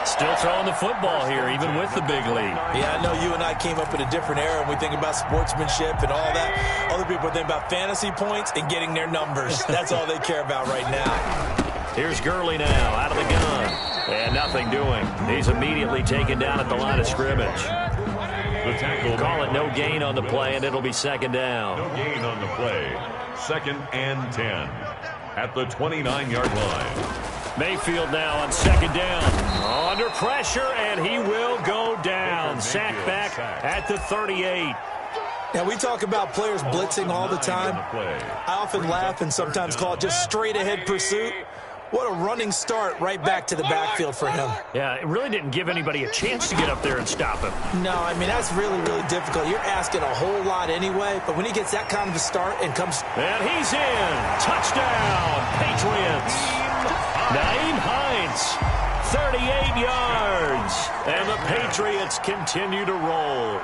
Still throwing the football here, even with the big lead. Yeah, I know you and I came up in a different era, and we think about sportsmanship and all that. Other people think about fantasy points and getting their numbers. That's all they care about right now. Here's Gurley now, out of the gun. And nothing doing. He's immediately taken down at the line of scrimmage. The tackle. Call it no gain on the play, and it'll be second down. No gain on the play. 2nd and 10 at the 29-yard line. Mayfield now on second down. Under pressure, and he will go down. Sack back at the 38. Now, we talk about players blitzing all the time. I often laugh and sometimes call it just straight-ahead pursuit. What a running start right back to the backfield for him. Yeah, it really didn't give anybody a chance to get up there and stop him. No, I mean, that's really, really difficult. You're asking a whole lot anyway, but when he gets that kind of a start and comes... And he's in. Touchdown, Patriots. Naeem Hines, 38 yards. And the Patriots continue to roll.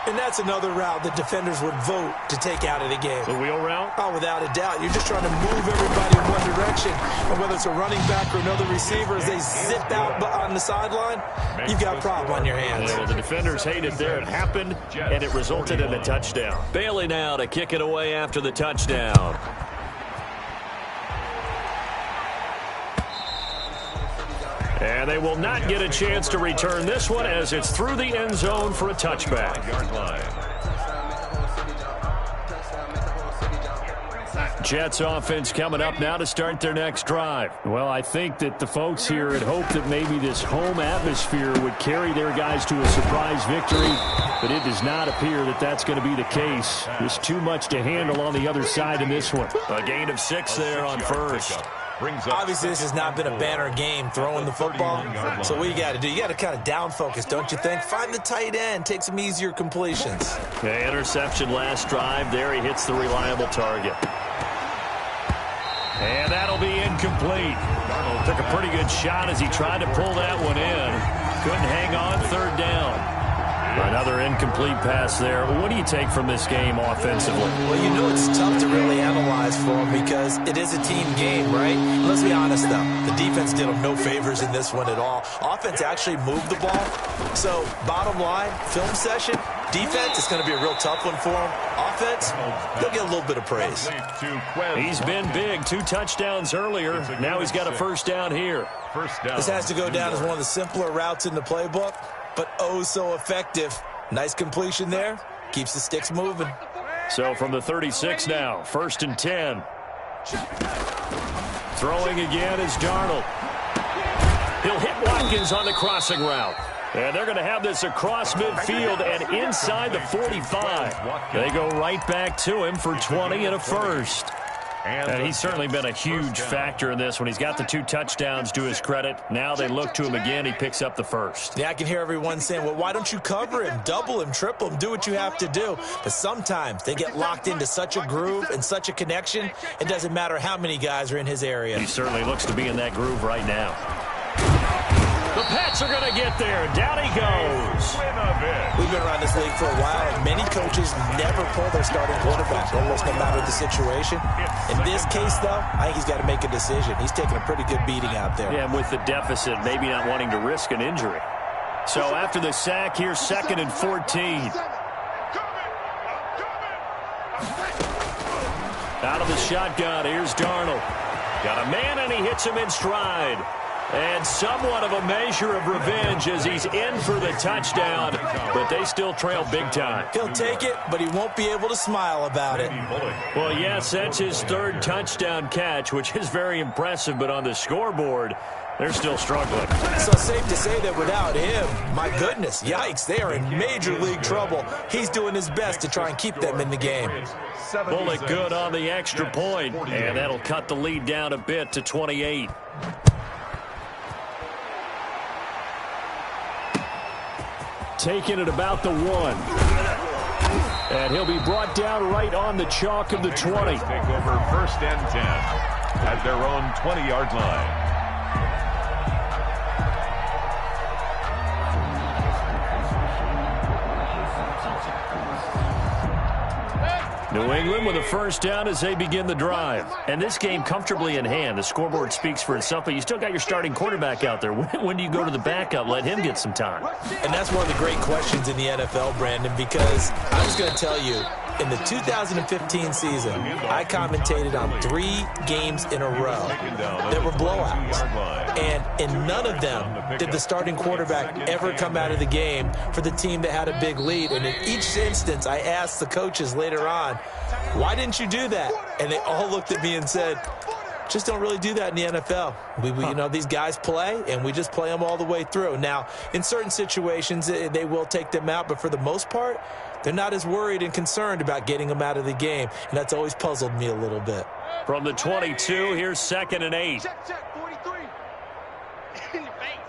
And that's another route that defenders would vote to take out of the game. The wheel route? Oh, without a doubt. You're just trying to move everybody in one direction. And whether it's a running back or another receiver, as they zip out on the sideline, you've got a problem on your hands. Yeah, the defenders hate it there. It happened, and it resulted in a touchdown. Bailey now to kick it away after the touchdown. And they will not get a chance to return this one as it's through the end zone for a touchback. Jets offense coming up now to start their next drive. Well, I think that the folks here had hoped that maybe this home atmosphere would carry their guys to a surprise victory, but it does not appear that that's going to be the case. There's too much to handle on the other side in this one. A gain of 6 there on first. Obviously, this has not been a banner game throwing the football. So what you got to do, you got to kind of down focus, don't you think? Find the tight end, take some easier completions. Okay, interception last drive. There he hits the reliable target. And that'll be incomplete. Darnold took a pretty good shot as he tried to pull that one in. Couldn't hang on, third down. Another incomplete pass there. What do you take from this game offensively? Well, you know it's tough to really analyze for them because it is a team game, right? Let's be honest, though. The defense did them no favors in this one at all. Offense actually moved the ball. So, bottom line, film session, defense is going to be a real tough one for them. Offense, they'll get a little bit of praise. He's been big. 2 touchdowns earlier. Now he's got a first down here. This has to go down as one of the simpler routes in the playbook, but oh so effective. Nice completion there. Keeps the sticks moving. So from the 36 now, 1st and 10. Throwing again is Darnold. He'll hit Watkins on the crossing route. And they're going to have this across midfield and inside the 45. They go right back to him for 20 and a first. And he's certainly been a huge factor in this when he's got the 2 touchdowns to his credit. Now they look to him again. He picks up the first. Yeah, I can hear everyone saying, well, why don't you cover him, double him, triple him, do what you have to do. But sometimes they get locked into such a groove and such a connection, it doesn't matter how many guys are in his area. He certainly looks to be in that groove right now. The Pats are going to get there. Down he goes. We've been around this league for a while, and many coaches never pull their starting quarterback, almost no matter the situation. In this case, though, I think he's got to make a decision. He's taking a pretty good beating out there. Yeah, and with the deficit, maybe not wanting to risk an injury. So after the sack, here's 2nd and 14. Out of the shotgun, here's Darnold. Got a man, and he hits him in stride. And somewhat of a measure of revenge as he's in for the touchdown, but they still trail big time. He'll take it, but he won't be able to smile about it. Well, yes, that's his third touchdown catch, which is very impressive, but on the scoreboard, they're still struggling. So safe to say that without him, my goodness, yikes, they are in major league trouble. He's doing his best to try and keep them in the game. Bullet good on the extra point, and that'll cut the lead down a bit to 28. Taking it about the 1. And he'll be brought down right on the chalk of the 20. Take over first and 10 at their own 20-yard line. New England with a first down as they begin the drive. And this game comfortably in hand. The scoreboard speaks for itself, but you still got your starting quarterback out there. When do you go to the backup? Let him get some time. And that's one of the great questions in the NFL, Brandon, because I was going to tell you, in the 2015 season, I commentated on 3 games in a row that were blowouts. And in none of them did the starting quarterback ever come out of the game for the team that had a big lead. And in each instance, I asked the coaches later on, why didn't you do that? And they all looked at me and said, just don't really do that in the NFL. You know, these guys play, and we just play them all the way through. Now, in certain situations, they will take them out, but for the most part, they're not as worried and concerned about getting them out of the game, and that's always puzzled me a little bit. From the 22, here's 2nd and 8. Check, 43. In the face.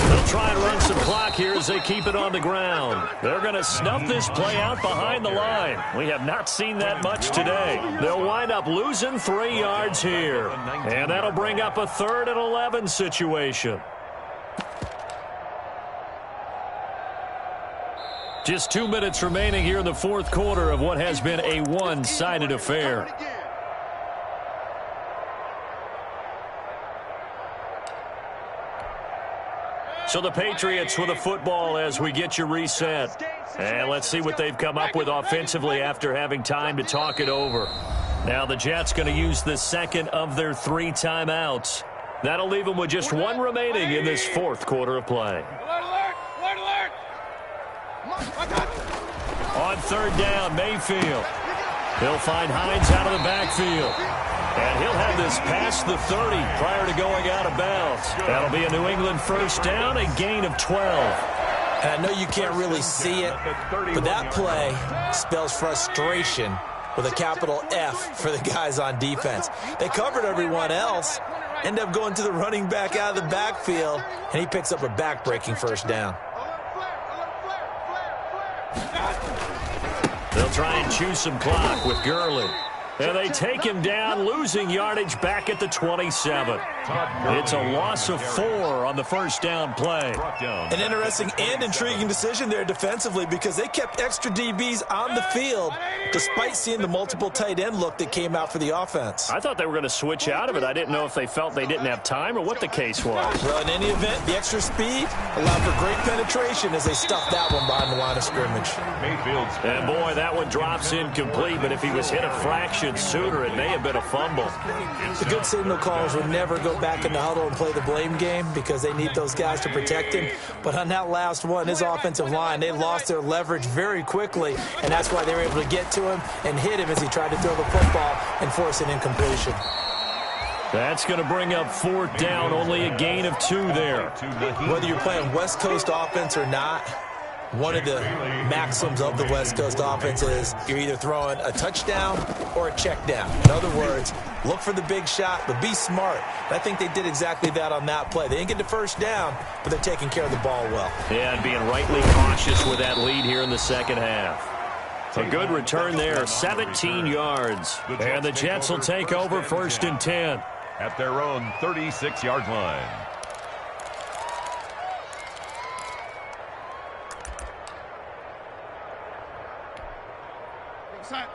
They'll try and run some clock here as they keep it on the ground. They're going to snuff this play out behind the line. We have not seen that much today. They'll wind up losing 3 yards here. And that'll bring up a 3rd and 11 situation. Just 2 minutes remaining here in the 4th quarter of what has been a one-sided affair. So the Patriots with a football as we get you reset. And let's see what they've come up with offensively after having time to talk it over. Now the Jets going to use the 2nd of their 3 timeouts. That'll leave them with just 1 remaining in this 4th quarter of play. On 3rd down, Mayfield. He'll find Hines out of the backfield. And he'll have this past the 30 prior to going out of bounds. That'll be a New England first down, a gain of 12. And I know you can't really see it, but that play spells frustration with a capital F for the guys on defense. They covered everyone else, end up going to the running back out of the backfield, and he picks up a back-breaking first down. They'll try and chew some clock with Gurley. And they take him down, losing yardage back at the 27. It's a loss of 4 on the first down play. An interesting and intriguing decision there defensively because they kept extra DBs on the field despite seeing the multiple tight end look that came out for the offense. I thought they were going to switch out of it. I didn't know if they felt they didn't have time or what the case was. Well, in any event, the extra speed allowed for great penetration as they stuffed that one behind the line of scrimmage. And boy, that one drops incomplete, but if he was hit a fraction sooner, it may have been a fumble. The good signal callers would never go back in the huddle and play the blame game because they need those guys to protect him. But on that last one, his offensive line, they lost their leverage very quickly, and that's why they were able to get to him and hit him as he tried to throw the football and force an incompletion. That's going to bring up 4th down, only a gain of 2 there. Whether you're playing West Coast offense or not, one of the maxims of the West Coast offense is you're either throwing a touchdown or a check down. In other words, look for the big shot, but be smart. And I think they did exactly that on that play. They didn't get the first down, but they're taking care of the ball well. Yeah, and being rightly cautious with that lead here in the second half. A good return there, 17 yards. And the Jets will take over 1st and 10. At their own 36-yard line.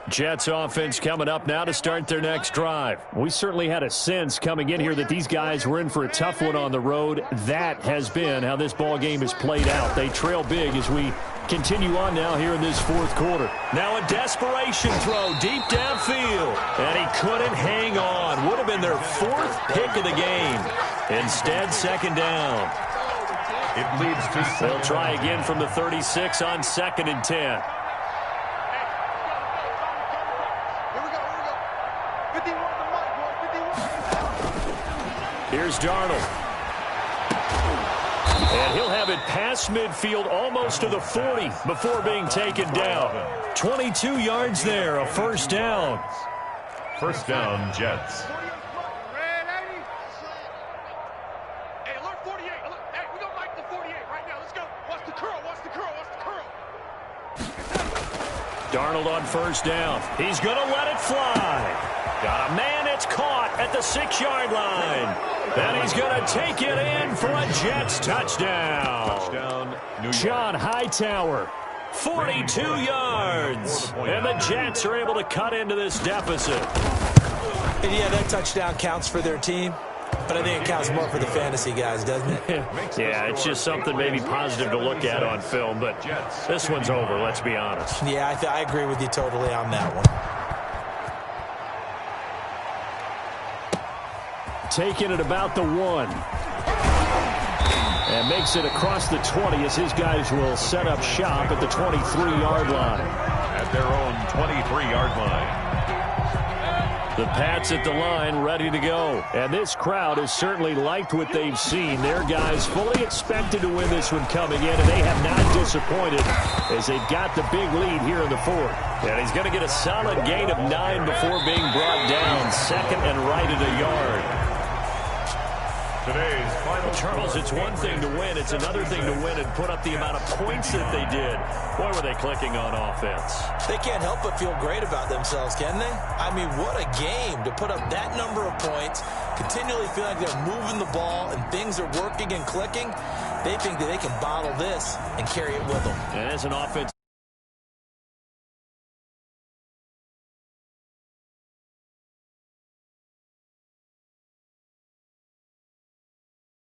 Jets offense coming up now to start their next drive. We certainly had a sense coming in here that these guys were in for a tough one on the road. That has been how this ball game has played out. They trail big as we Continue on now here in this fourth quarter. Now a desperation throw deep downfield. And he couldn't hang on. Would have been their fourth pick of the game. Instead, second down. It leads to They'll try again from the 36 on 2nd and 10. Here we go. 51 on the mark, boys. 51. Here's Darnold. And he'll have it past midfield almost to the 40 before being taken down. 22 yards there, a first down. First down, Jets. Hey, alert 48. Hey, we gonna like the 48 right now. Let's go. Watch the curl. Darnold on first down. He's going to let it fly. Got a man. It's caught at the 6-yard line. And he's going to take it in for a Jets touchdown. John Hightower, 42 yards. And the Jets are able to cut into this deficit. And yeah, that touchdown counts for their team. But I think it counts more for the fantasy guys, doesn't it? Yeah, it's just something maybe positive to look at on film. But this one's over, let's be honest. Yeah, I agree with you totally on that one. Taking it about the 1. And makes it across the 20 as his guys will set up shop at the 23-yard line. At their own 23-yard line. The Pats at the line ready to go. And this crowd has certainly liked what they've seen. Their guys fully expected to win this one coming in, and they have not disappointed as they've got the big lead here in the 4th. And he's going to get a solid gain of 9 before being brought down. Second and right at a yard. Today's final. Charles, it's one thing to win. It's another thing to win and put up the amount of points that they did. Boy, were they clicking on offense. They can't help but feel great about themselves, can they? I mean, what a game to put up that number of points, continually feel like they're moving the ball and things are working and clicking. They think that they can bottle this and carry it with them. And as an offense.